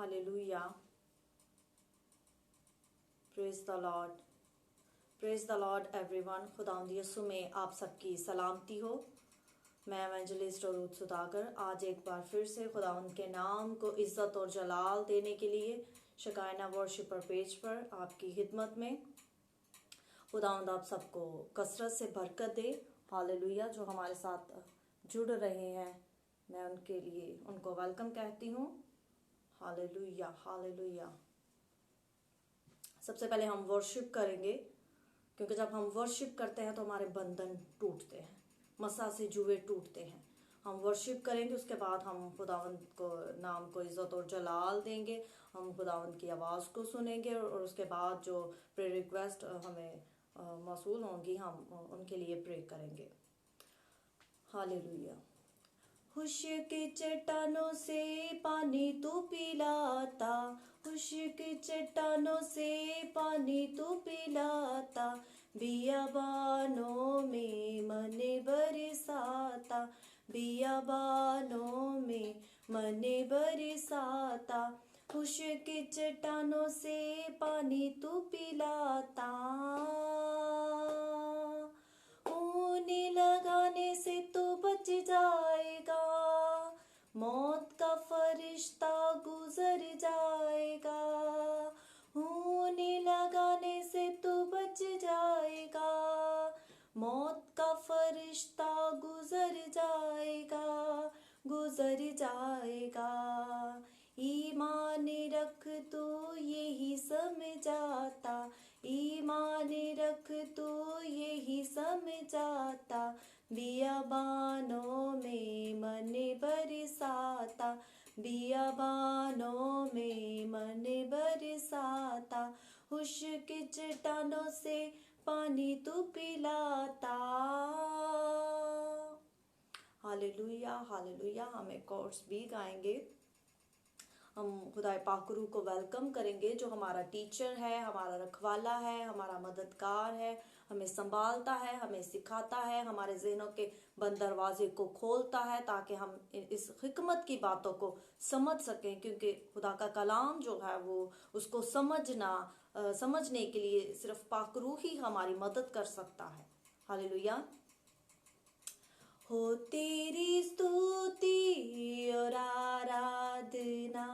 Hallelujah. Praise the Lord, praise the Lord everyone. खुदावंद यीशु में आप सबकी सलामती हो। मैं एवेंजलिस्ट और सुधाकर आज एक बार फिर से खुदावंद के नाम को इज्जत और जलाल देने के लिए शकायना वर्शिपर पेज पर आपकी खिदमत में। खुदावंद आप सबको कसरत से बरकत दे। हालेलुया। जो हमारे साथ जुड़ रहे हैं मैं उनके लिए उनको वेलकम कहती हूँ। Hallelujah, hallelujah. सबसे पहले हम वर्शिप करेंगे, क्योंकि जब हम वर्शिप करते हैं तो हमारे बंधन टूटते हैं, मसा से जुए टूटते हैं। हम वर्शिप करेंगे, उसके बाद हम खुदावंद को नाम को इज्जत और जलाल देंगे। हम खुदावंद की आवाज़ को सुनेंगे और उसके बाद जो प्रे रिक्वेस्ट हमें मौसूल होंगी हम उनके लिए प्रे करेंगे। हालेलुया। खुशी की चट्टानों से पानी तू पिलाता, खुशी की चट्टानों से पानी तू पिलाता, बियाबानों में मने बरसाता, बियाबानों में मने बरसाता, खुशी की चट्टानों से पानी तू पिलाता। ऊनी लगाने से तू बच जाएगा, मौत का फरिश्ता गुजर जाएगा। ऊनी लगाने से तू बच जाएगा, मौत का फरिश्ता गुजर जाएगा, गुजर जाएगा। ईमान रख तू यही समझाता, ईमान रख तू यही समझाता, बियाबानों में मन बरसाता, बियाबानों में मन बरसाता, खुश्क चट्टानों से पानी तू पिलाता। Hallelujah, hallelujah. हम एक कोर्स भी गाएंगे। हम खुदाए पाकरू को वेलकम करेंगे, जो हमारा टीचर है, हमारा रखवाला है, हमारा मददगार है, हमें संभालता है, हमें सिखाता है, हमारे जहनों के बंद दरवाजे को खोलता है ताकि हम इस हिकमत की बातों को समझ सकें। क्योंकि खुदा का कलाम जो है वो उसको समझने के लिए सिर्फ पाकरू ही हमारी मदद कर सकता है। हालेलुया। हो तेरी स्तुति और आराधना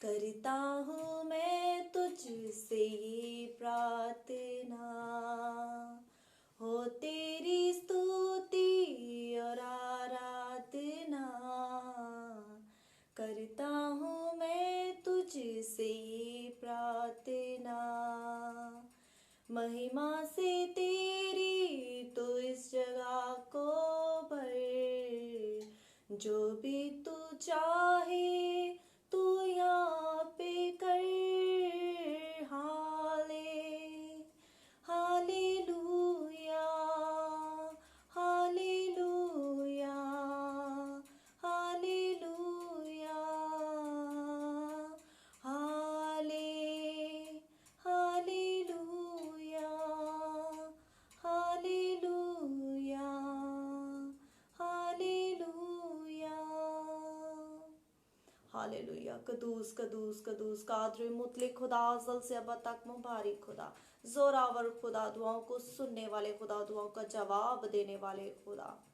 करता हूँ मैं तुझसे ये प्रार्थना, हो तेरी स्तुति और आराधना करता हूँ मैं तुझसे ये प्रार्थना, महिमा से तेरी तो इस जगह को भर, जो भी तू चाहे तू यहाँ पे कर। Hallelujah, hallelujah, hallelujah, hallelujah, hallelujah, hallelujah, hallelujah. कदूस कदूस कदूस कादर मुतलिक खुदा, अज़ल से अब तक मुबारक खुदा, जोरावर खुदा, दुआओं को सुनने वाले खुदा, दुआओं का जवाब देने वाले खुदा।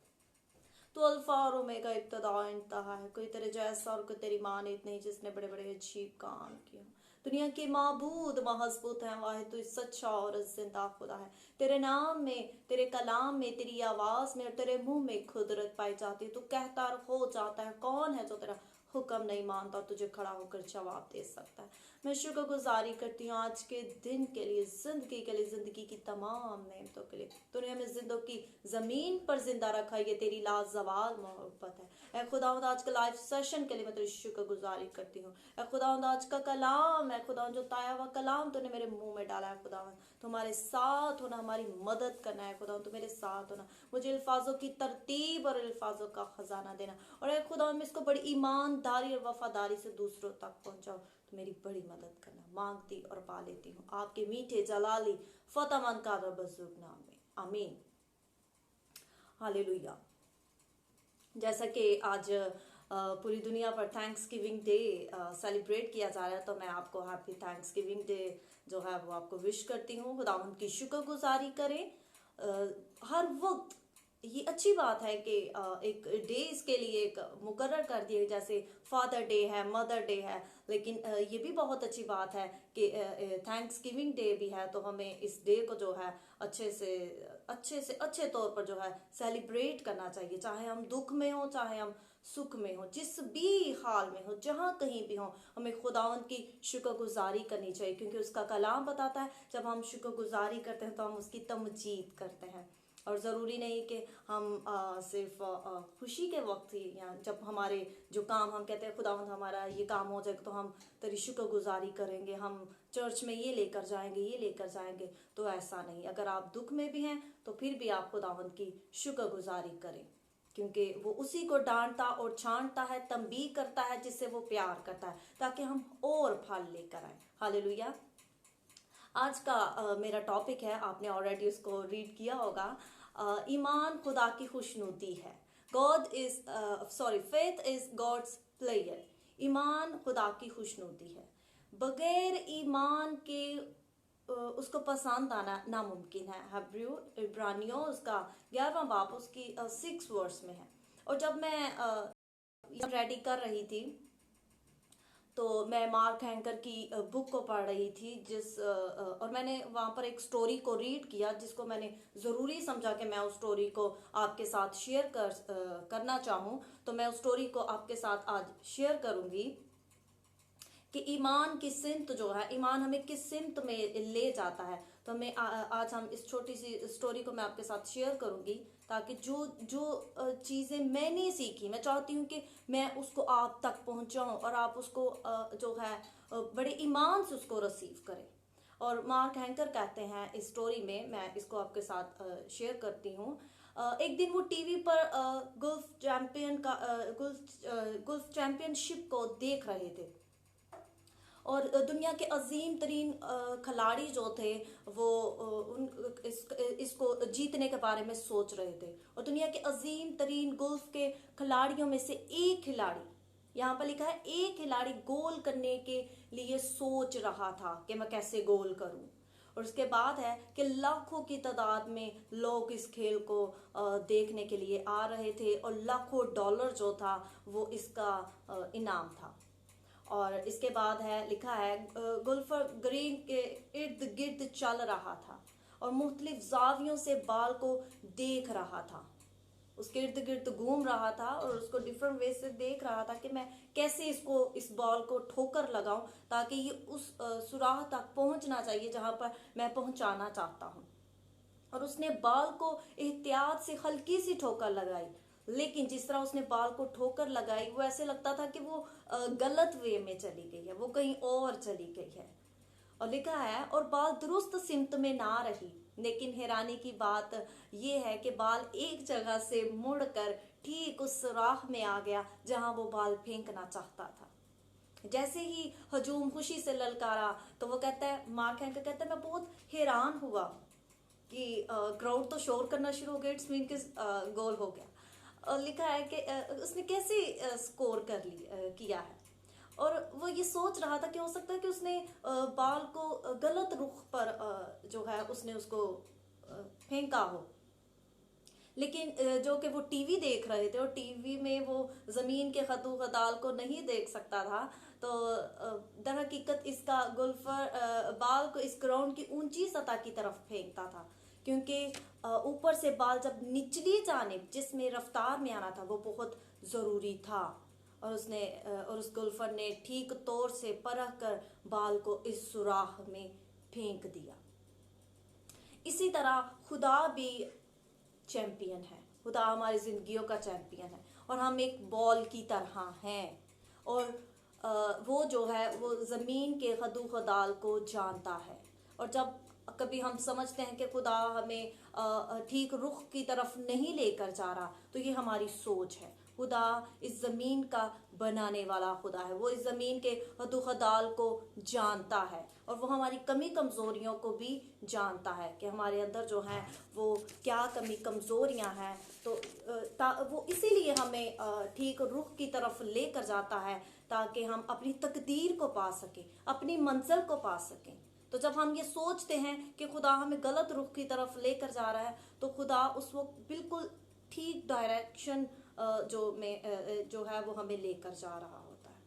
तो अल्फा और ओमेगा, इब्तदा और इंतहा है। कोई तेरे जैसा और कोई तेरी मानित नहीं, जिसने बड़े बड़े अजीब काम किए। दुनिया के माबूद महजबूत हैं, वाहिद तू सच्चा और जिंदा खुदा है। तेरे नाम में, तेरे कलाम में, तेरी आवाज में और तेरे मुंह में खुदरत पाई जाती है। तू कहता हो जाता है। कौन है जो तेरा हुक्म नहीं मानता, तुझे खड़ा होकर जवाब दे सकता है। मैं शुक्रगुजारी करती हूँ आज के दिन के लिए, जिंदगी के लिए, जिंदगी की तमाम नेमतों के लिए। तूने हमें जिंदगी जमीन पर जिंदा रखा, ये तेरी लाजवाब मोहब्बत है। ए खुदावंद आज का लाइव सेशन के लिए मैं तेरी शुक्रगुजारी करती हूँ। ए खुदावंद आज का कलाम है, खुदावंद जो ताया हुआ कलाम तूने मेरे मुंह में डाला है, खुदावंद तुम्हारे साथ होना, हमारी मदद करना है। खुदावंद तू मेरे साथ होना, मुझे अल्फाजों की तरतीब और अल्फाजों का खजाना देना, और ए खुदावंद मैं इसको बड़ी ईमानदारी और वफादारी से दूसरों तक पहुंचाओ। तो मेरी बड़ी मदद करना, मांगती और पा लेती हूँ आपके मीठे जलाली फतमन का बजुर्ग नाम में, आमीन। हालेलुया। जैसा कि आज पूरी दुनिया पर थैंक्स गिविंग डे सेलिब्रेट किया जा रहा है, तो मैं आपको हैप्पी थैंक्स गिविंग डे जो है वो आपको विश करती हूँ। खुदावंद की शुक्रगुजारी करें हर वक्त। ये अच्छी बात है कि एक डे इसके लिए एक मुकर्रर कर दिए, जैसे फादर डे है, मदर डे है, लेकिन ये भी बहुत अच्छी बात है कि थैंक्स गिविंग डे भी है, तो हमें इस डे को जो है अच्छे से अच्छे तौर पर जो है सेलिब्रेट करना चाहिए। चाहे हम दुख में हो, चाहे हम सुख में हो, जिस भी हाल में हो, जहाँ कहीं भी हो, हमें खुदावंद की शुक्रगुजारी करनी चाहिए, क्योंकि उसका कलाम बताता है जब हम शुक्रगुजारी करते हैं तो हम उसकी तमजीद करते हैं। और ज़रूरी नहीं कि हम सिर्फ खुशी के वक्त ही, या जब हमारे जो काम हम कहते हैं खुदावंद हमारा ये काम हो जाएगा तो हम तेरी शुक्रगुजारी करेंगे, हम चर्च में ये लेकर जाएंगे, ये लेकर जाएंगे, तो ऐसा नहीं। अगर आप दुख में भी हैं तो फिर भी आप खुदावंद की शुक्रगुजारी करें, क्योंकि वो उसी को डांटता और छांटता है, तंबीह करता है, जिससे वो प्यार करता है, ताकि हम और फल लेकर आए। हालेलुया। आज का मेरा टॉपिक है, आपने ऑलरेडी उसको रीड किया होगा। ईमान खुदा की खुशनुदी है। Faith is God's player. ईमान खुदा की खुशनुदी है। बगैर ईमान के उसको पसंद आना नामुमकिन है। हब्रू इब्रानियों उसका 11वां बाब उसकी 6 वर्स में है। और जब मैं रेडी कर रही थी तो मैं मार्क हैंकर की बुक को पढ़ रही थी, और मैंने वहाँ पर एक स्टोरी को रीड किया, जिसको मैंने ज़रूरी समझा कि मैं उस स्टोरी को आपके साथ शेयर करना चाहूँ। तो मैं उस स्टोरी को आपके साथ आज शेयर करूँगी कि ईमान की सिमत जो है, ईमान हमें किस सिमत में ले जाता है। तो मैं आज हम इस छोटी सी स्टोरी को मैं आपके साथ शेयर करूंगी, ताकि जो चीज़ें मैंने सीखी, मैं चाहती हूँ कि मैं उसको आप तक पहुँचाऊँ और आप उसको जो है बड़े ईमान से उसको रिसीव करें। और मार्क हैंकर कहते हैं इस स्टोरी में, मैं इसको आपके साथ शेयर करती हूँ। एक दिन वो टीवी पर गुल्फ चैंपियनशिप को देख रहे थे, और दुनिया के अजीम तरीन खिलाड़ी जो थे वो इसको जीतने के बारे में सोच रहे थे। और दुनिया के अजीम तरीन गोल्फ के खिलाड़ियों में से एक खिलाड़ी, यहाँ पर लिखा है एक खिलाड़ी गोल करने के लिए सोच रहा था कि मैं कैसे गोल करूं। और उसके बाद है कि लाखों की तादाद में लोग इस खेल को देखने के लिए आ रहे थे, और लाखों डॉलर जो था वो इसका इनाम था। और इसके बाद है लिखा है गोल्फर ग्रीन के इर्द गिर्द चल रहा था और मुख्तलिफ जावियों से बाल को देख रहा था, उसके इर्द गिर्द घूम रहा था और उसको डिफरेंट वे से देख रहा था कि मैं कैसे इस बॉल को ठोकर लगाऊं, ताकि ये उस सुराह तक पहुंचना चाहिए जहां पर मैं पहुंचाना चाहता हूं। और उसने बॉल को एहतियात से हल्की सी ठोकर लगाई, लेकिन जिस तरह उसने बाल को ठोकर लगाई वो ऐसे लगता था कि वो गलत वे में चली गई है, वो कहीं और चली गई है। और लिखा है और बाल दुरुस्त सिमत में ना रही, लेकिन हैरानी की बात यह है कि बाल एक जगह से मुड़कर ठीक उस सुराख में आ गया जहां वो बाल फेंकना चाहता था। जैसे ही हजूम खुशी से ललकारा तो वो कहता है, मार्क हैंकर कहता है, मैं बहुत हैरान हुआ कि क्राउड तो शोर करना शुरू हो गया, इट्स मीन कि गोल हो गया। और लिखा है कि उसने कैसे स्कोर किया है। और वो ये सोच रहा था कि हो सकता है कि उसने बाल को गलत रुख पर जो है उसने उसको फेंका हो, लेकिन जो कि वो टीवी देख रहे थे और टीवी में वो जमीन के खतू खदाल को नहीं देख सकता था, तो दर हकीकत इसका गोल्फर बाल को इस ग्राउंड की ऊंची सतह की तरफ फेंकता था, क्योंकि ऊपर से बाल जब निचली जानिब जिसमें रफ्तार में आना था वो बहुत ज़रूरी था। और उस गोल्फर ने ठीक तौर से परख कर बाल को इस सुराख में फेंक दिया। इसी तरह खुदा भी चैंपियन है, खुदा हमारी जिंदगियों का चैंपियन है, और हम एक बॉल की तरह हैं। और वो जो है वो ज़मीन के खदू खदाल को जानता है। और जब कभी हम समझते हैं कि खुदा हमें ठीक रुख की तरफ नहीं लेकर जा रहा, तो ये हमारी सोच है। खुदा इस ज़मीन का बनाने वाला खुदा है। वो इस ज़मीन के हदो-हदाल को जानता है और वो हमारी कमी कमज़ोरियों को भी जानता है कि हमारे अंदर जो है वो क्या कमी कमज़ोरियां हैं। तो वो इसीलिए हमें ठीक रुख की तरफ लेकर जाता है ताकि हम अपनी तकदीर को पा सकें, अपनी मंजिल को पा सकें। तो जब हम ये सोचते हैं कि खुदा हमें गलत रुख की तरफ लेकर जा रहा है तो खुदा उस वक्त बिल्कुल ठीक डायरेक्शन जो है वो हमें लेकर जा रहा होता है।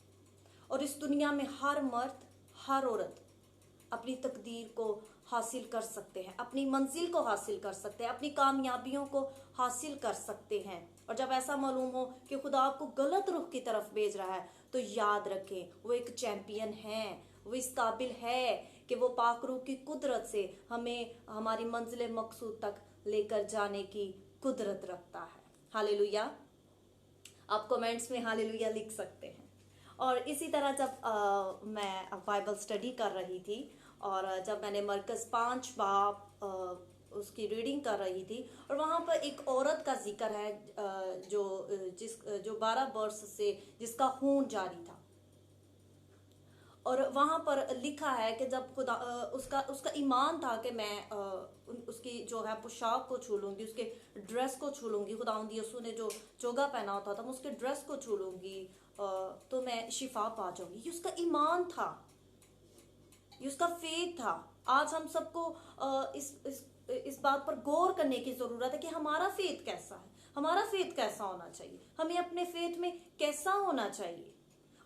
और इस दुनिया में हर मर्द हर औरत अपनी तकदीर को हासिल कर सकते हैं, अपनी मंजिल को हासिल कर सकते हैं, अपनी कामयाबियों को हासिल कर सकते हैं। और जब ऐसा मालूम हो कि खुदा आपको गलत रुख की तरफ भेज रहा है तो याद रखें वो एक चैंपियन है, वो इस काबिल है कि वो पाक रूह की कुदरत से हमें हमारी मंजिल मकसूद तक लेकर जाने की कुदरत रखता है। हालेलुया। आप कमेंट्स में हालेलुया लिख सकते हैं। और इसी तरह जब मैं बाइबल स्टडी कर रही थी और जब मैंने मरकज़ 5 बाब उसकी रीडिंग कर रही थी और वहाँ पर एक औरत का जिक्र है जो 12 वर्ष से जिसका खून जारी था। और वहाँ पर लिखा है कि जब खुदा उसका ईमान था कि मैं उसकी जो है पोशाक को छू लूंगी, उसके ड्रेस को छू लूंगी। खुदावंद यीशु ने जो चोगा पहना होता था मैं उसके ड्रेस को छू लूंगी तो मैं शिफा पा जाऊंगी। ये उसका ईमान था, ये उसका फेथ था। आज हम सबको इस बात पर गौर करने की जरूरत है कि हमारा फेथ कैसा है, हमारा फेथ कैसा होना चाहिए, हमें अपने फेथ में कैसा होना चाहिए।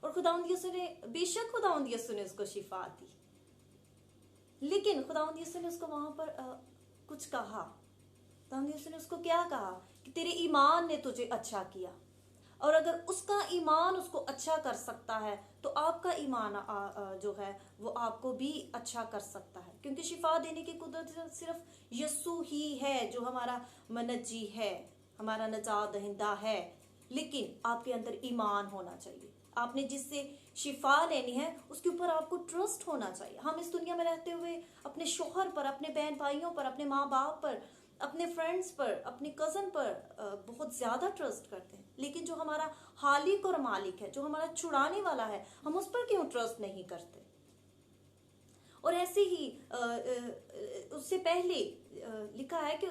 और खुदावंद यीशु ने, बेशक खुदावंद यीशु ने उसको शिफा दी, लेकिन खुदावंद यीशु ने उसको वहां पर कुछ कहा। खुदावंद यीशु ने उसको क्या कहा कि तेरे ईमान ने तुझे अच्छा किया। और अगर उसका ईमान उसको अच्छा कर सकता है तो आपका ईमान जो है वो आपको भी अच्छा कर सकता है, क्योंकि शिफा देने की कुदरत सिर्फ यीशु ही है जो हमारा मनज्जी है, हमारा नजात दहिंदा है। लेकिन आपके अंदर ईमान होना चाहिए। आपने जिससे शिफा लेनी है उसके ऊपर आपको ट्रस्ट होना चाहिए। हम इस दुनिया में रहते हुए अपने शोहर पर, अपने बहन भाइयों पर, अपने माँ बाप पर, अपने फ्रेंड्स पर, अपने कजन पर बहुत ज्यादा ट्रस्ट करते हैं, लेकिन जो हमारा हालिक और मालिक है, जो हमारा छुड़ाने वाला है, हम उस पर क्यों ट्रस्ट नहीं करते। और ऐसे ही उससे पहले लिखा है कि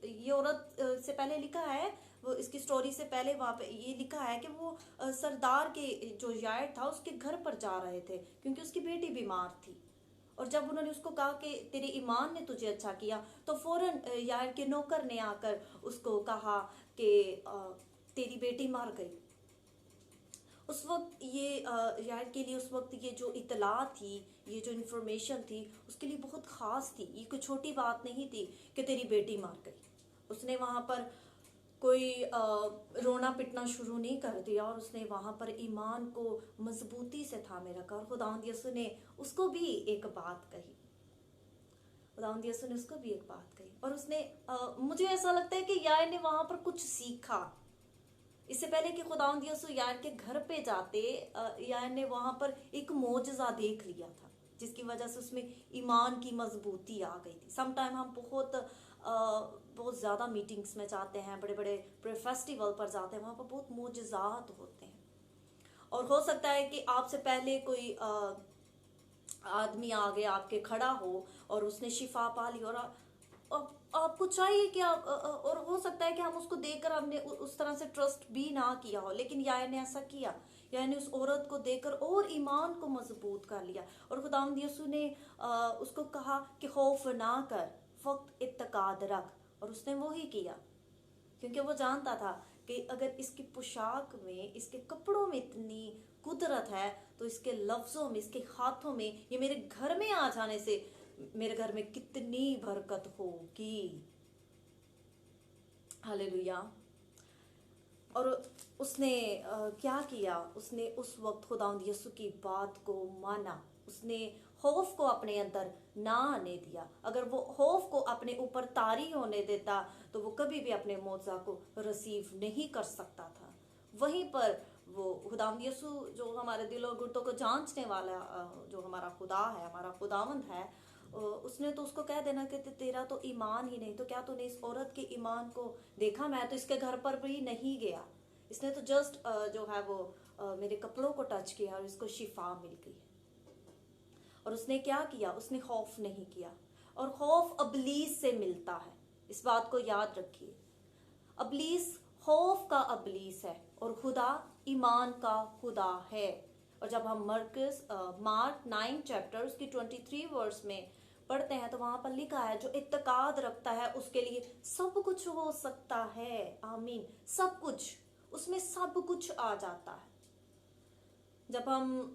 ये औरत से पहले लिखा है, वो इसकी स्टोरी से पहले वहां पे ये लिखा है कि वो सरदार के जो यायर था उसके घर पर जा रहे थे क्योंकि उसकी बेटी बीमार थी। और जब उन्होंने उसको कहा कि तेरे ईमान ने तुझे अच्छा किया तो फौरन यायर के नौकर ने आकर उसको कहा कि तेरी बेटी मर गई। उस वक्त ये यार के लिए उस वक्त ये जो इतला थी, ये जो इन्फॉर्मेशन थी उसके लिए बहुत ख़ास थी। ये कोई छोटी बात नहीं थी कि तेरी बेटी मर गई। उसने वहाँ पर कोई रोना पिटना शुरू नहीं कर दिया और उसने वहाँ पर ईमान को मजबूती से थामे रखा। और खुदावंद यीशु ने उसको भी एक बात कही, खुदावंद यीशु ने उसको भी एक बात कही और उसने मुझे ऐसा लगता है कि यार ने वहाँ पर कुछ सीखा। इससे पहले कि खुदावंद यीशु यार के घर पे जाते, यार ने वहां पर एक मोजज़ा देख लिया था जिसकी वजह से उसमें ईमान की मजबूती आ गई थी। समटाइम हम बहुत ज़्यादा मीटिंग्स में जाते हैं, बड़े बड़े फेस्टिवल पर जाते हैं, वहाँ पर बहुत मोजज़ात होते हैं। और हो सकता है कि आपसे पहले कोई आदमी आगे आपके खड़ा हो और उसने शिफा पा ली और आपको चाहिए कि और हो सकता है कि हम उसको देखकर हमने उस तरह से ट्रस्ट भी ना किया हो, लेकिन यार ने ऐसा किया। यार ने उस औरत को देखकर और ईमान को मजबूत कर लिया और खुदावंद यीशु ने उसको कहा कि खौफ ना कर, फक्त इत्तकाद रख। और उसने वो ही किया क्योंकि वो जानता था कि अगर इसकी पोशाक में, इसके कपड़ों में इतनी कुदरत है तो इसके लफ्जों में, इसके हाथों में, ये मेरे घर में आ जाने से मेरे घर में कितनी बरकत होगी। हालेलुया। और उसने क्या किया, उसने उस वक्त खुदावंद यीशु की बात को माना। उसने खौफ को अपने अंदर ना आने दिया। अगर वो खौफ को अपने ऊपर तारी होने देता तो वो कभी भी अपने मौजा को रिसीव नहीं कर सकता था। वहीं पर वो खुदावंद यीशु जो हमारे दिल और गुर्दों को जांचने वाला जो हमारा खुदा है, हमारा खुदावंद है, उसने तो उसको कह देना कि तेरा तो ईमान ही नहीं, तो क्या तूने इस औरत के ईमान को देखा? मैं तो इसके घर पर भी नहीं गया, इसने तो जस्ट जो है वो मेरे कपड़ों को टच किया और इसको शिफा मिल गई। और उसने क्या किया, उसने खौफ नहीं किया। और खौफ अबलीस से मिलता है, इस बात को याद रखिए। अबलीस खौफ का अबलीस है और खुदा ईमान का खुदा है। और जब हम मार्क 9 चैप्टर उसकी 23 वर्स में पढ़ते हैं तो वहां पर लिखा है, जो इत्तेकाद रखता है उसके लिए सब कुछ हो सकता है। आमीन। सब कुछ, उसमें सब कुछ आ जाता है। जब हम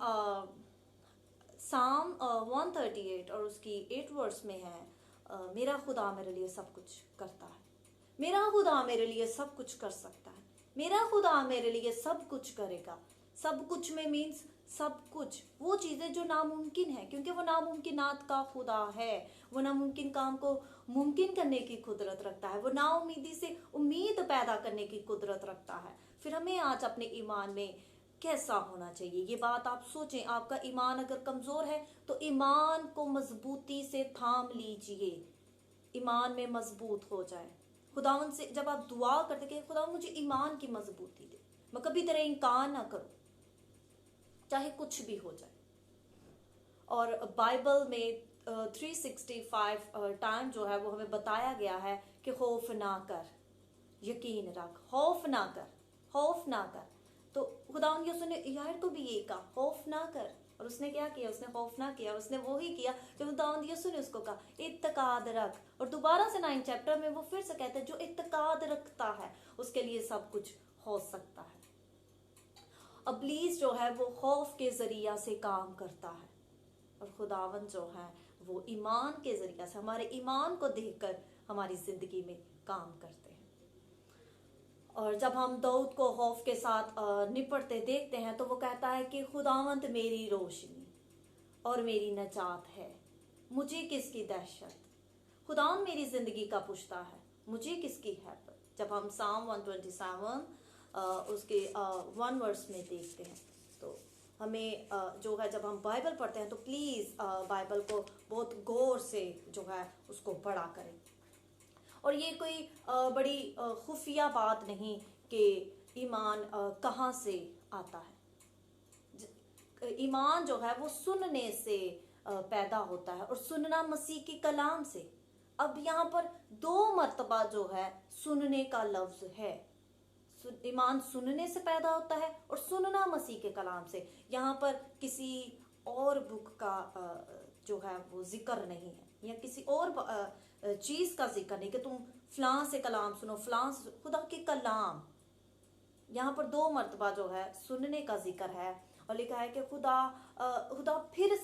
साम 138 और उसकी 8 वर्स में है, मेरा खुदा मेरे लिए सब कुछ करता है, मेरा खुदा मेरे लिए सब कुछ कर सकता है, मेरा खुदा मेरे लिए सब कुछ करेगा। सब कुछ में मीन्स सब कुछ, वो चीजें जो नामुमकिन है, क्योंकि वो नामुमकिनात का खुदा है। वो नामुमकिन काम को मुमकिन करने की कुदरत रखता है। वो नाउमीदी से उम्मीद पैदा करने की कुदरत रखता है। फिर हमें आज अपने ईमान में कैसा होना चाहिए, ये बात आप सोचें। आपका ईमान अगर कमजोर है तो ईमान को मजबूती से थाम लीजिए, ईमान में मजबूत हो जाए। खुदावन से जब आप दुआ करते कि खुदा मुझे ईमान की मजबूती दे, मैं कभी तेरा इनकार ना करूं, चाहे कुछ भी हो जाए। और बाइबल में 365 टाइम जो है वो हमें बताया गया है कि खौफ ना कर, यकीन रख, खौफ ना कर, खौफ ना कर। तो खुदावन यसू ने यार को भी ये कहा, खौफ ना कर। और उसने क्या किया, उसने खौफ ना किया, उसने वो ही किया जो खुदावन यसू ने उसको कहा, इत्तेकाद रख। और दोबारा से 9 चैप्टर में वो फिर से कहते हैं, जो इत्तेकाद रखता है उसके लिए सब कुछ हो सकता है। अबलीस जो है वो खौफ के जरिया से काम करता है और खुदावन जो है वो ईमान के जरिया से, हमारे ईमान को देखकर हमारी जिंदगी में काम करते हैं। और जब हम दाऊद को खौफ के साथ निपटते देखते हैं तो वो कहता है कि खुदावंत मेरी रोशनी और मेरी नजात है, मुझे किसकी दहशत। खुदावन मेरी जिंदगी का पुश्ता है, मुझे किसकी हैबत। जब हम साम 127 उसके 1 वर्स में देखते हैं तो हमें जो है, जब हम बाइबल पढ़ते हैं तो प्लीज बाइबल को बहुत गौर से जो है उसको पढ़ा करें। और ये कोई बड़ी खुफिया बात नहीं कि ईमान कहाँ से आता है। ईमान जो है वो सुनने से पैदा होता है और सुनना मसीह के कलाम से। अब यहाँ पर 2 मर्तबा जो है सुनने का लफ्ज है। ईमान सुनने से पैदा होता है और सुनना मसीह के कलाम से। यहाँ पर किसी और बुक का जो है वो जिक्र नहीं है, या किसी और चीज का जिक्र नहीं कि तुम फलां से कलाम सुनो, फलां से, खुदा के कलाम। यहाँ पर 2 मर्तबा जो है सुनने का जिक्र है और लिखा है कि खुदा फिर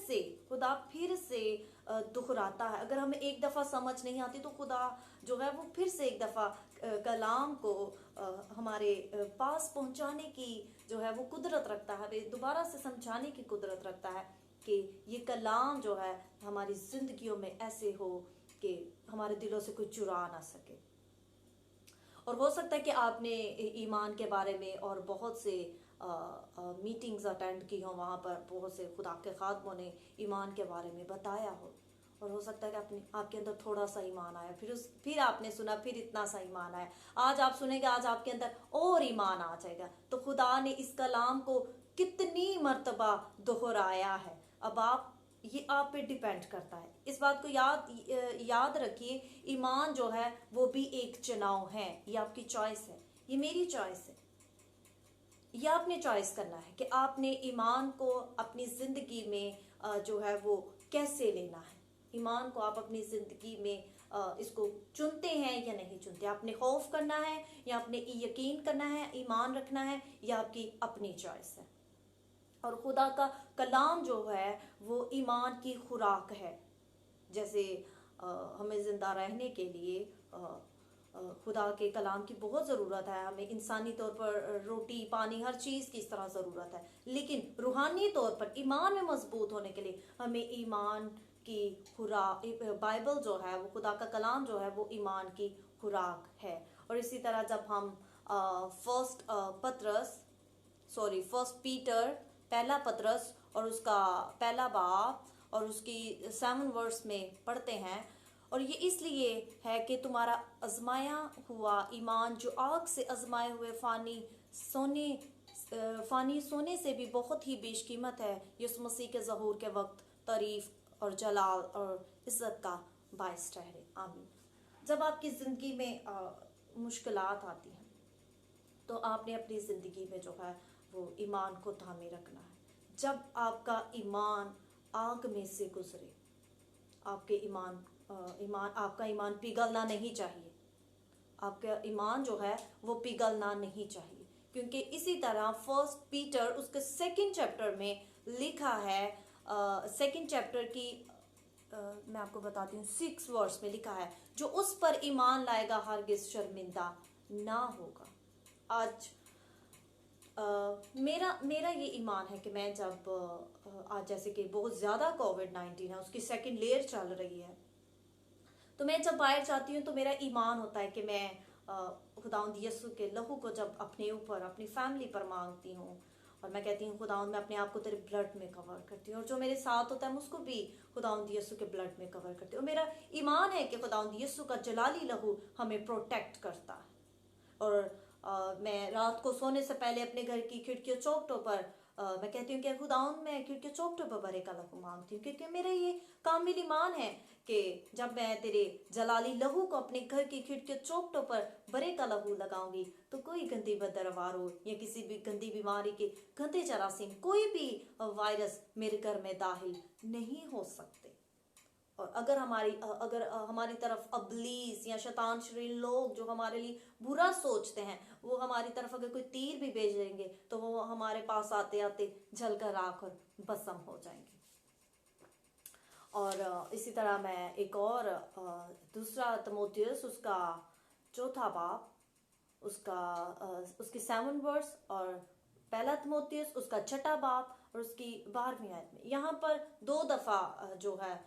से दोहराता है। अगर हमें एक दफा समझ नहीं आती तो खुदा जो है वो फिर से एक दफा कलाम को हमारे पास पहुंचाने की जो है वो कुदरत रखता है, दोबारा से समझाने की कुदरत रखता है कि ये कलाम जो है हमारी जिंदगियों में ऐसे हो कि हमारे दिलों से कोई चुरा ना सके। और हो सकता है कि आपने ईमान के बारे में और बहुत से मीटिंग्स अटेंड की हो, वहाँ पर बहुत से खुदा के खादमों ने ईमान के बारे में बताया हो। और हो सकता है कि आपके अंदर थोड़ा सा ईमान आया, फिर आपने सुना, फिर इतना सा ईमान आया, आज आप सुनेंगे, आज आपके अंदर और ईमान आ जाएगा। तो खुदा ने इस कलाम को कितनी मर्तबा दोहराया है, अब ये आप पे डिपेंड करता है। इस बात को याद रखिए, ईमान जो है वो भी एक चुनाव है, ये आपकी चॉइस है, ये मेरी चॉइस है। ये आपने चॉइस करना है कि आपने ईमान को अपनी जिंदगी में जो है वो कैसे लेना है। ईमान को आप अपनी जिंदगी में इसको चुनते हैं या नहीं चुनते। आपने खौफ करना है या आपने यकीन करना है, ईमान रखना है, या आपकी अपनी चॉइस है। और खुदा का कलाम जो है वो ईमान की खुराक है। जैसे हमें जिंदा रहने के लिए खुदा के कलाम की बहुत ज़रूरत है। हमें इंसानी तौर पर रोटी पानी हर चीज़ की इस तरह ज़रूरत है, लेकिन रूहानी तौर पर ईमान में मजबूत होने के लिए हमें ईमान की खुराक, बाइबल जो है वो खुदा का कलाम जो है वो ईमान की खुराक है। और इसी तरह जब हम फर्स्ट पीटर पहला पत्रस और उसका पहला बाब और उसकी 7 वर्स में पढ़ते हैं, और ये इसलिए है कि तुम्हारा आजमाया हुआ ईमान जो आग से आजमाए हुए फानी सोने फ़ानी सोने से भी बहुत ही बेशकीमत है। यीशु मसीह के ज़हूर के वक्त तारीफ और जलाल और इज़्ज़त का बायस ठहरे। आमीन। जब आपकी ज़िंदगी में मुश्किलात आती हैं तो आपने अपनी ज़िंदगी में जो है वो ईमान को थामे रखना है। जब आपका ईमान आग में से गुजरे, आपके आपका ईमान पिघलना नहीं चाहिए। आपका ईमान जो है वो पिघलना नहीं चाहिए, क्योंकि इसी तरह फर्स्ट पीटर उसके सेकंड चैप्टर में लिखा है, सेकंड चैप्टर की मैं आपको बताती हूँ 6 वर्स में लिखा है, जो उस पर ईमान लाएगा हरगिज शर्मिंदा ना होगा। आज मेरा ये ईमान है कि मैं जब आज जैसे कि बहुत ज़्यादा कोविड-19 है, उसकी सेकंड लेयर चल रही है, तो मैं जब बाहर जाती हूँ तो मेरा ईमान होता है कि मैं खुदावंद यीशु के लहू को जब अपने ऊपर अपनी फैमिली पर मांगती हूँ और मैं कहती हूँ खुदावंद मैं अपने आप को तेरे ब्लड में कवर करती हूँ, और जो मेरे साथ होता है मैं उसको भी खुदावंद यीशु के ब्लड में कवर करती हूँ। मेरा ईमान है कि खुदावंद यीशु का जलाली लहू हमें प्रोटेक्ट करता है। और मैं रात को सोने से पहले अपने घर की खिड़कियों चौखटों पर मैं कहती हूँ कि खुदावंद मैं खिड़कियों चौखटों पर बरे का लहू मांगती हूँ, क्योंकि मेरा ये कामिल ईमान है कि जब मैं तेरे जलाली लहू को अपने घर की खिड़कियों चौखटों पर बरे का लहू लगाऊंगी तो कोई गंदी बदरवार हो या किसी भी गंदी बीमारी के गंदे जरासीम, कोई भी वायरस मेरे घर में दाखिल नहीं हो सकते। और अगर हमारी तरफ अबलीस या शैतान शरीर लोग जो हमारे लिए बुरा सोचते हैं, वो हमारी तरफ अगर कोई तीर भी भेज देंगे तो वो हमारे पास आते आते जलकर राख और भस्म हो जाएंगे। और इसी तरह मैं एक और दूसरा तिमोथियुस उसका चौथा बाब उसकी 7 वर्स और पहला तिमोथियुस उसका छठा बाब और उसकी 12वीं आयत में यहाँ पर 2 दफा जो है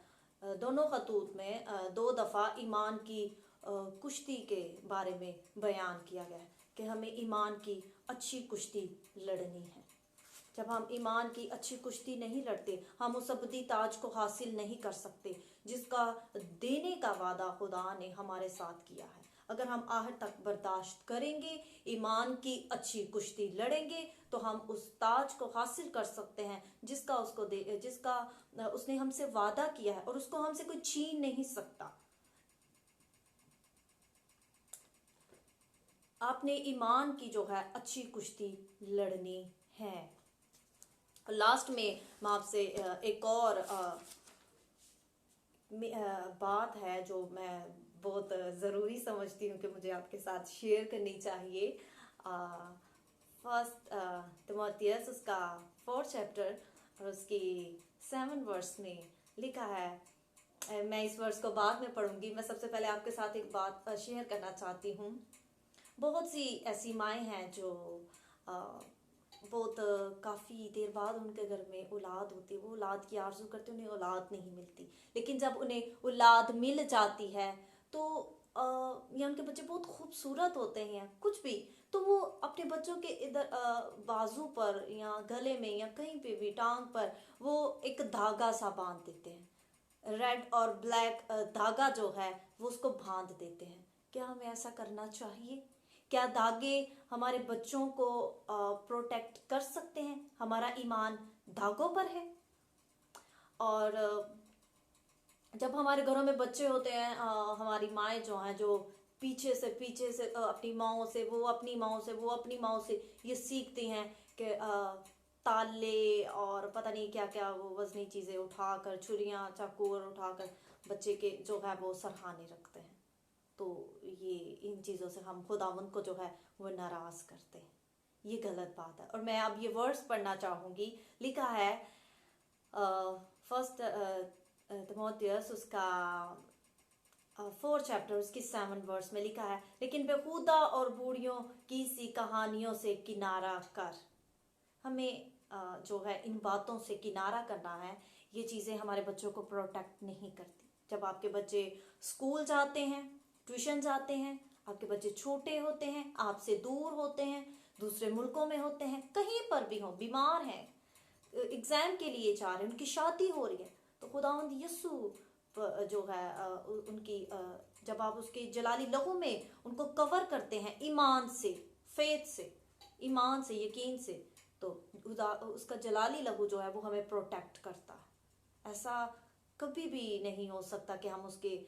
दोनों खतूत में 2 दफा ईमान की कुश्ती के बारे में बयान किया गया है कि हमें ईमान की अच्छी कुश्ती लड़नी है। जब हम ईमान की अच्छी कुश्ती नहीं लड़ते, हम उस अबदी ताज को हासिल नहीं कर सकते जिसका देने का वादा खुदा ने हमारे साथ किया है। अगर हम आखिर तक बर्दाश्त करेंगे, ईमान की अच्छी कुश्ती लड़ेंगे, तो हम उस ताज को हासिल कर सकते हैं जिसका उसने हमसे वादा किया है, और उसको हमसे कोई छीन नहीं सकता। आपने ईमान की जो है अच्छी कुश्ती लड़नी है। लास्ट में मैं आपसे एक और बात है जो मैं बहुत ज़रूरी समझती हूँ कि मुझे आपके साथ शेयर करनी चाहिए। फर्स्ट तिमोथियुस उसका 4th चैप्टर और उसकी 7 वर्स में लिखा है, मैं इस वर्स को बाद में पढ़ूंगी, मैं सबसे पहले आपके साथ एक बात शेयर करना चाहती हूँ। बहुत सी ऐसी माएँ हैं जो बहुत काफ़ी देर बाद उनके घर में औलाद होती है, वो औलाद की आरज़ू करते, उन्हें औलाद नहीं मिलती, लेकिन जब उन्हें औलाद मिल जाती है तो या उनके बच्चे बहुत खूबसूरत होते हैं कुछ भी, तो वो अपने बच्चों के इधर बाजू पर या गले में या कहीं पे भी टांग पर वो एक धागा सा बांध देते हैं, रेड और ब्लैक धागा जो है वो उसको बांध देते हैं। क्या हमें ऐसा करना चाहिए? क्या धागे हमारे बच्चों को प्रोटेक्ट कर सकते हैं? हमारा ईमान धागों पर है। और जब हमारे घरों में बच्चे होते हैं, हमारी माएँ जो हैं जो पीछे से अपनी माओं से वो अपनी माओं से ये सीखती हैं कि ताले और पता नहीं क्या क्या वो वजनी चीज़ें उठाकर, छुरियाँ चाकू उठाकर बच्चे के जो है वो सरहाने रखते हैं। तो ये इन चीज़ों से हम खुदावंद को जो है वो नाराज़ करते हैं, ये गलत बात है। और मैं अब ये वर्स पढ़ना चाहूँगी, लिखा है फर्स्ट तिमोथियुस उसका 4th चैप्टर उसकी 7 वर्स में लिखा है, लेकिन बेहुदा और बूढ़ियों की सी कहानियों से किनारा कर। हमें जो है इन बातों से किनारा करना है। ये चीज़ें हमारे बच्चों को प्रोटेक्ट नहीं करती। जब आपके बच्चे स्कूल जाते हैं, ट्यूशन जाते हैं, आपके बच्चे छोटे होते हैं, आपसे दूर होते हैं, दूसरे मुल्कों में होते हैं, कहीं पर भी हों, बीमार हैं, एग्ज़ाम के लिए जा रहे हैं, उनकी शादी हो रही है, तो खुदावंद यीशु जो है उनकी जब आप उसके जलाली लहू में उनको कवर करते हैं ईमान से, फेथ से, ईमान से, यकीन से, तो उसका जलाली लहू जो है वो हमें प्रोटेक्ट करता है। ऐसा कभी भी नहीं हो सकता कि हम उसके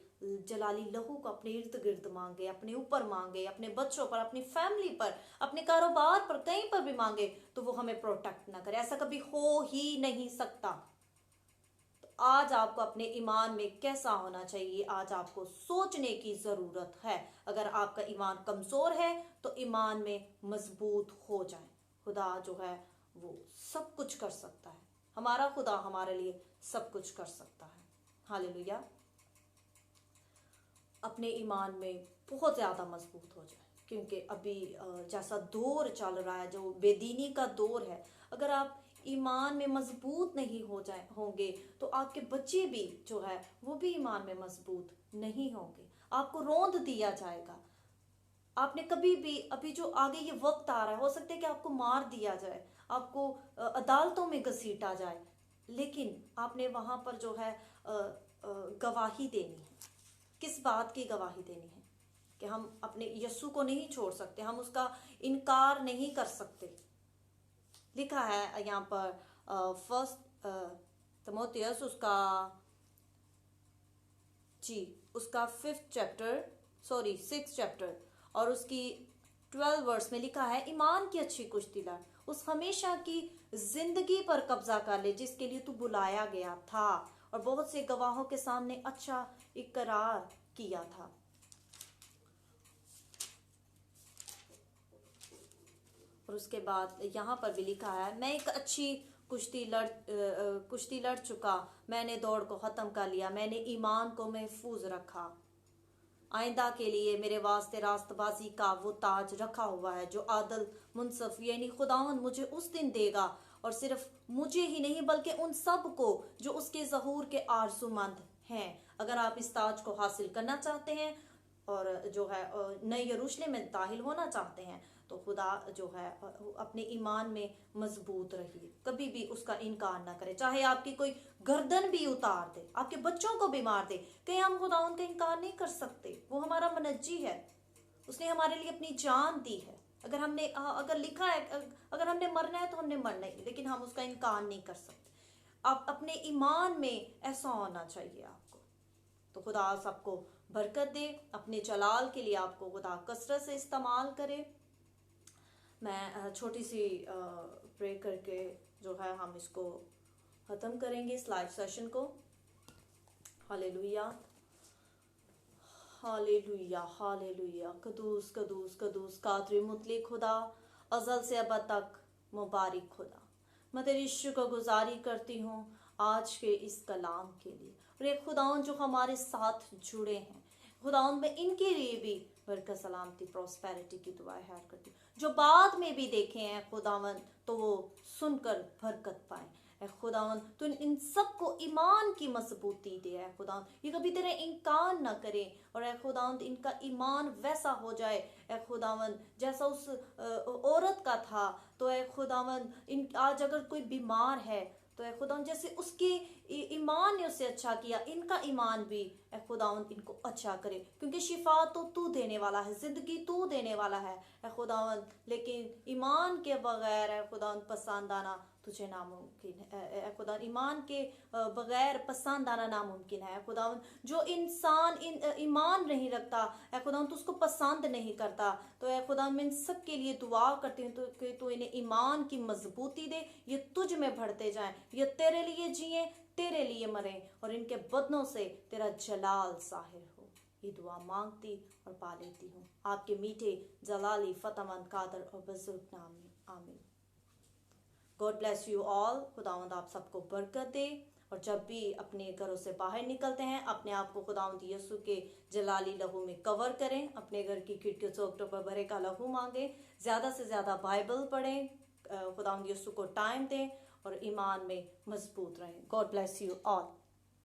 जलाली लहू को अपने इर्द गिर्द मांगे, अपने ऊपर मांगे, अपने बच्चों पर, अपनी फैमिली पर, अपने कारोबार पर, कहीं पर भी मांगे तो वो हमें प्रोटेक्ट ना करे। ऐसा कभी हो ही नहीं सकता। तो आज आपको अपने ईमान में कैसा होना चाहिए, आज आपको सोचने की जरूरत है। अगर आपका ईमान कमजोर है तो ईमान में मजबूत हो जाए। खुदा जो है वो सब कुछ कर सकता है। हमारा खुदा हमारे लिए सब कुछ कर सकता है। हालेलुया। अपने ईमान में बहुत ज़्यादा मजबूत हो जाए, क्योंकि अभी जैसा दौर चल रहा है, जो बेदीनी का दौर है, अगर आप ईमान में मजबूत नहीं हो जाए होंगे तो आपके बच्चे भी जो है वो भी ईमान में मजबूत नहीं होंगे। आपको रौंद दिया जाएगा। आपने कभी भी, अभी जो आगे ये वक्त आ रहा है, हो सकता है कि आपको मार दिया जाए, आपको अदालतों में घसीटा जाए, लेकिन आपने वहां पर जो है गवाही देनी है। किस बात की गवाही देनी है? कि हम अपने यीशु को नहीं छोड़ सकते, हम उसका इनकार नहीं कर सकते। लिखा है यहाँ पर फर्स्ट तिमोथियस उसका 6th चैप्टर और उसकी 12 वर्स में लिखा है, ईमान की अच्छी कुश्ती लड़, उस हमेशा की जिंदगी पर कब्जा कर ले जिसके लिए तू बुलाया गया था और बहुत से गवाहों के सामने अच्छा इकरार किया था। और उसके बाद यहाँ पर भी लिखा है, मैं एक अच्छी कुश्ती लड़ चुका, मैंने दौड़ को खत्म कर लिया, मैंने ईमान को महफूज रखा। आइंदा के लिए मेरे वास्ते रास्तबाजी का वो ताज रखा हुआ है जो आदल मुनसफ यानी खुदावन मुझे उस दिन देगा, और सिर्फ मुझे ही नहीं बल्कि उन सब को जो उसके ज़हूर के आरज़ूमंद हैं। अगर आप इस ताज को हासिल करना चाहते हैं और जो है नए यरूशलेम में दाखिल होना चाहते हैं, तो खुदा जो है अपने ईमान में मजबूत रहिए, कभी भी उसका इनकार ना करें। चाहे आपकी कोई गर्दन भी उतार दे, आपके बच्चों को भी मार दे, कहीं हम खुदा उनका इनकार नहीं कर सकते। वो हमारा मनज्जी है, उसने हमारे लिए अपनी जान दी है। अगर लिखा है अगर हमने मरना है तो हमने मरना ही, लेकिन हम उसका इनकार नहीं कर सकते। आप अपने ईमान में ऐसा होना चाहिए आपको। तो खुदा सबको बरकत दे, अपने जलाल के लिए आपको खुदा कसरत से इस्तेमाल करे। मैं छोटी सी प्रे करके जो है हम इसको ख़त्म करेंगे, इस लाइव सेशन को। Hallelujah, hallelujah, hallelujah. कदूस कदूस कदूस कादर मुतले खुदा, अज़ल से अब तक मुबारक खुदा। मैं तेरी शुक्रगुजारी करती हूँ आज के इस कलाम के लिए, और ये खुदावन जो हमारे साथ जुड़े हैं, खुदावन में इनके लिए भी बरकत, सलामती, प्रॉस्पेरिटी की दुआएं है करती हूँ। जो बाद में भी देखे हैं खुदावन तो वो सुनकर बरकत पाए। खुदावन तो इन सबको ईमान की मजबूती दे। खुदावन ये कभी तेरे इनकार न करे, और खुदावन इनका ईमान वैसा हो जाए खुदावन जैसा उस औरत का था। तो खुदावन इन आज अगर कोई बीमार है तो खुदावन जैसे उसके ईमान ने उसे अच्छा किया, इनका ईमान भी खुदावन इनको अच्छा करे, क्योंकि शिफा तो तू देने वाला है, जिंदगी तू देने वाला है खुदावन। लेकिन ईमान के बगैर खुदावन पसंद आना तुझे नामुमकिन है खुदावन। ईमान के बगैर पसंद आना नामुमकिन है खुदावन। जो इंसान ईमान नहीं रखता खुदावन तो उसको पसंद नहीं करता। तो खुदावन मैं इन सब के लिए दुआ करती हूँ कि तू इन्हें ईमान की मजबूती दे, ये तुझ में बढ़ते जाएं, ये तेरे लिए जिए, तेरे लिए मरे, और इनके बदनों से तेरा जलाल ज़ाहिर हो। ये दुआ मांगती और पा लेती हूँ आपके मीठे जलाली फतमंद कादर और बुजुर्ग नाम में, आमीन। God bless you all. खुदावंद आप सबको बरकत दे, और जब भी अपने घरों से बाहर निकलते हैं अपने आप को खुदावंद यीशु के जलाली लहू में कवर करें। अपने घर की खिड़कियों से अक्टूबर भरे का लहू मांगे, ज़्यादा से ज़्यादा बाइबल पढ़ें, खुदावंद यीशु को टाइम दें और ईमान में मजबूत रहें। God bless you all.